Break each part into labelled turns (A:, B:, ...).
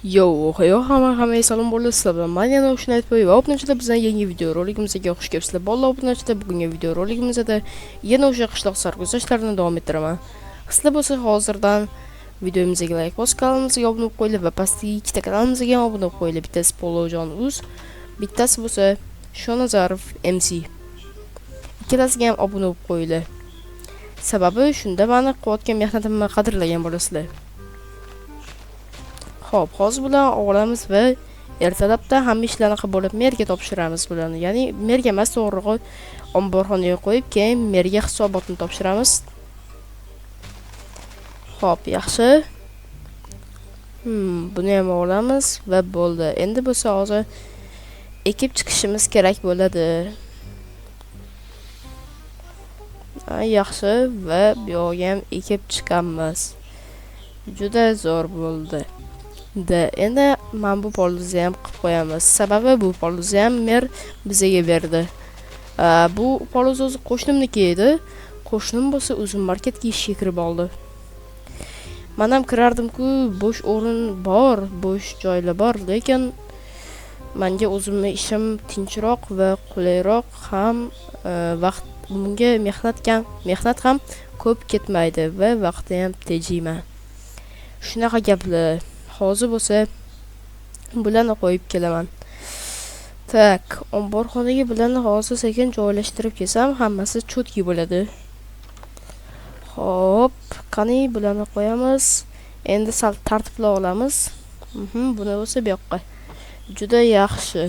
A: Hammaga salom bo'ldi. Sizlar bilan men yana O'shan aytib va obunachilar bizning yangi video roligimizga xush kelibsizlar. Bolalar obunachilar bugungi video roligimizda yana o'sha qishloq sarguzashtlarini davom ettiraman. Sizlar bo'lsa hozirdan videomizga like bosib, kanalimizga obuna bo'lib qo'yinglar va pastdagi ikkita kanalimizga obuna bo'lib qo'yinglar. Bittasi Polojon Uz, bittasi bo'lsa Shonazarov MC. Ikkalasiga ham obuna bo'lib qo'yinglar. Sababi shunda meni qilayotgan mehnatimni qadrlagan bo'lasizlar. Xo'p, hozir bilan olamiz va ertalabda hamma ishlarni qilib bo'lib merga topshiramiz bularni. Ya'ni merga emas, to'g'rirog'i omborxonaga qo'yib, keyin merga hisobotni topshiramiz. Xo'p, yaxshi. Buni ham olamiz va bo'ldi. Endi bo'lsa hozir ekib chiqishimiz kerak bo'ladi. Yaxshi va bu yerga ham ekib chiqamiz. Juda zo'r bo'ldi. Endi men bu poluzni ham qilib qo'yamiz. Sababi bu poluzni ham mer bizga berdi. Bu poluz o'zi qo'shnimniki edi. Qo'shnim bo'lsa o'zim marketga ishga kirib oldi. Men ham kirardim-ku, bo'sh o'rin bor, bo'sh joylar bor, lekin menga o'zimning ishim tinchroq va qulayroq ham vaqt bunga mehnat ham ko'p ketmaydi va vaqtni ham tejayman. Shunaqa gaplar. Hozir bo'lsa bularni qo'yib kelaman. Tak, omborxonaga bularni hozir sekin joylashtirib kelsam, hammasi cho'tki bo'ladi. Xo'p, qani bularni qo'yamiz. Endi sal tartiblab olamiz. Buni bo'lsa bu yoqqa. Juda yaxshi.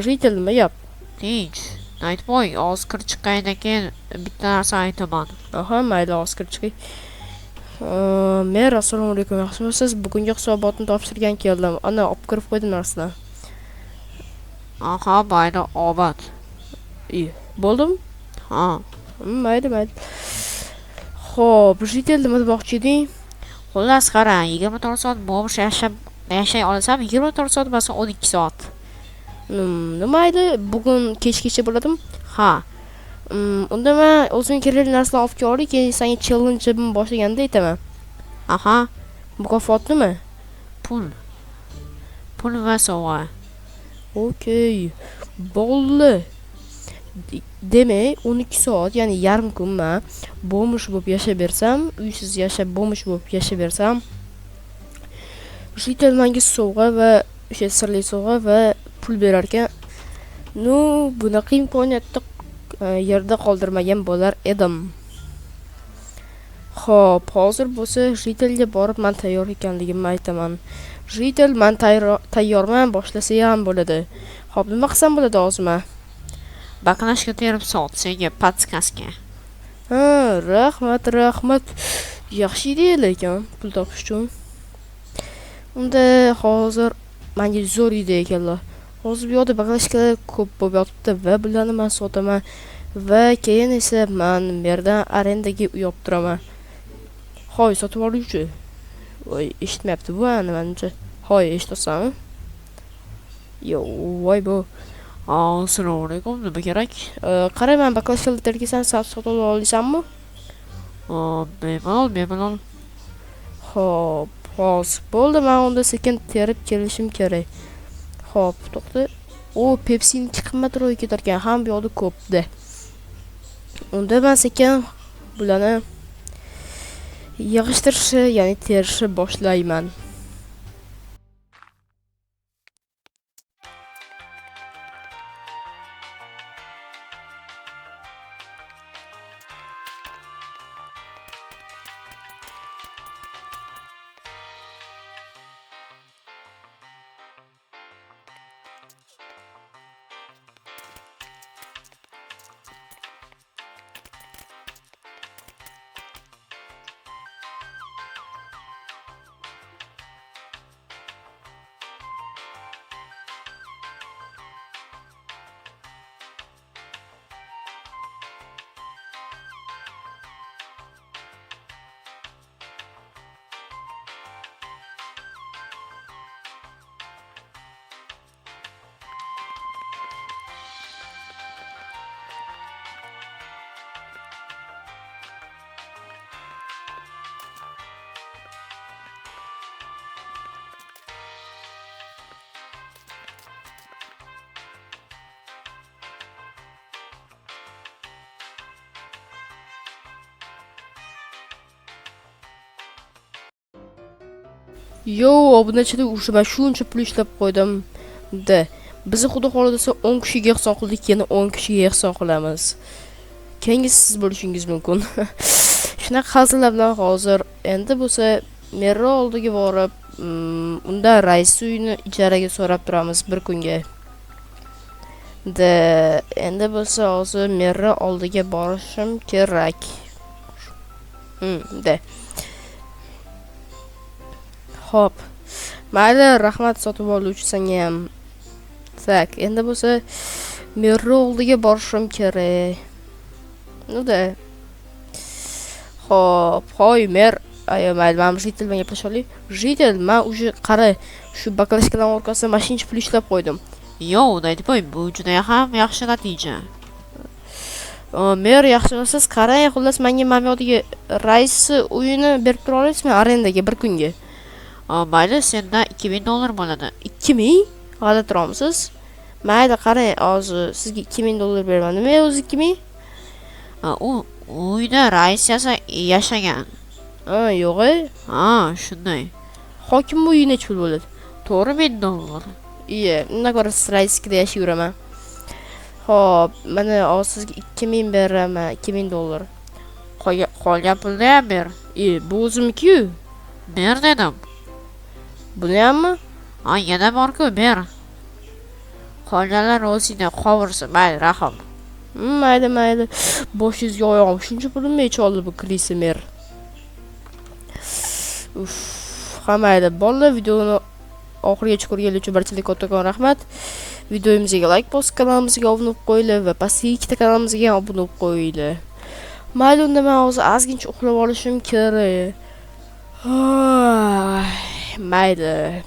A: Ritilmi gap?
B: Tinch. Aytmoy, Oskar chiqqanidan keyin bitta narsa aytaman.
A: Mayli, Oskar chiqay. Mer, assalomu alaykum, yaxshimisiz? Bugungi hisobotni topshirgan keldim. Ana, olib kirib qo'ydim narsani.
B: Mayli, obod.
A: Bo'ldim? Mayli. Xo'p, ritel nima demoqchi eding?
B: Xullas qara, 24 soat bo'sh yashay olsam, 24 soat emas, 12 soat.
A: Nima edi? Bugun kechgacha bo'ladimi? Unda men o'zim kerakli narsalarni olib kelib, keyin senga challenge boshlaganda aytaman. Mukofot nima?
B: Pul va sovg'a.
A: Okey. Bo'ldi. Demak, 12 soat, ya'ni yarim kun men bo'mish bo'lib yashab bersam, uysiz yashab bo'mish bo'lib yashab bersam, ritel menga sovg'a va o'sha sirli sovg'a va pul berar ekan. Bunaqa imkoniyatni yerda qoldirmagan bo'lar edim. Xo'p, hozir bo'lsa ritelga borib men tayyor ekanligimni aytaman. Ritel men tayyorman, boshlasa ham bo'ladi. Xo'p, nima qilsam bo'ladi hozir men?
B: Baklashga terib sot, senga patskaska.
A: Rahmat. Yaxshi edi lekin pul topish uchun. Unda hozir menga zo'r edi ekanlar. Hozir bu yerda baklashkalar ko'p bo'lib yotibdi va bularni men sotaman va keyin esa men merdan arendaga uy olib turaman. Hoy, sotib oluvchi. Voy, eshitmayapti bu menimcha. Hoy, eshitasanmi? Voy bu.
B: Assalomu alaykum, nima kerak?
A: Qarang, men baklashkalarga sen sotib olasanmi?
B: Bemalol.
A: Xo'p, hozir bo'ldi, men unda sekin terib kelishim kerak. Xo'p, to'xta. Pepsi'ning qimmatroq ketar ekan, ham bu yoqda ko'pda. Unda men sekin bularni yig'ishtirishni, ya'ni terishni boshlayman. Yo, obunachilik urushi men shuncha pul ishlab qo'ydim. De, bizni xudo xohlasa 10 kishiga ehson qildik, yana 10 kishiga ehson qilamiz. Keyingi siz bo'lishingiz mumkin. Shunaqa hazillar bilan hozir endi bo'lsa merro oldiga borib, unda rais uyini ijaraga so'rab turamiz bir kunga. De, endi bo'lsa hozir merro oldiga borishim kerak. De. Hop. Mayli, rahmat sotib oluvchi senga ham. Tak, endi bo'lsa merro oldiga borishim kerak. Nu-da. Hop, hoy mer. Ayo, mayli, men Jitel bilan gaplashaylik. Jitel, men уже qara, shu baklashkadan orqasidan mashinchi pul ishlab qo'ydim.
B: Yo, Daydiboy, bu juda ham yaxshi natija.
A: Mer, yaxshi bo'lsangiz qarang, xullas menga mamyodiga rais uyini berib tura olasizmi arendaga bir kunga?
B: Mayli, senda $2000 bo'ladi.
A: 2000? G'alati turamsiz? Mayli, qarang, hozir sizga $2000 beraman. Nima o'zi 2000?
B: U uyda rais yashagan.
A: Yo'q-e.
B: Shunday.
A: Hokim uyi necha pul bo'ladi?
B: $4000.
A: Iya, undan ko'ra siz raiskida yashayveraman. Hop, mana hozir sizga 2000 beraman, $2000.
B: Qolgan pulni ham ber.
A: Bu o'zimki-ku.
B: Ber dedim.
A: Buni hammi?
B: Yana bor-ku, ber. Qolganlar o'zingga qovursin, mayli, rahim.
A: Mayli. Boshingizga oyog'im shuncha pulimni hech oldi bu Krisemer. Mayli, bolalar videoni oxirigacha ko'rganlar uchun barchalarga kattakon rahmat. Videomizga like bosib, kanalimizga obuna bo'lib qo'yinglar va pastga ikkita kanalimizga ham obuna bo'lib qo'yinglar. Mayli, unda men hozir ozgincha uxlab olishim kerak. Mayli.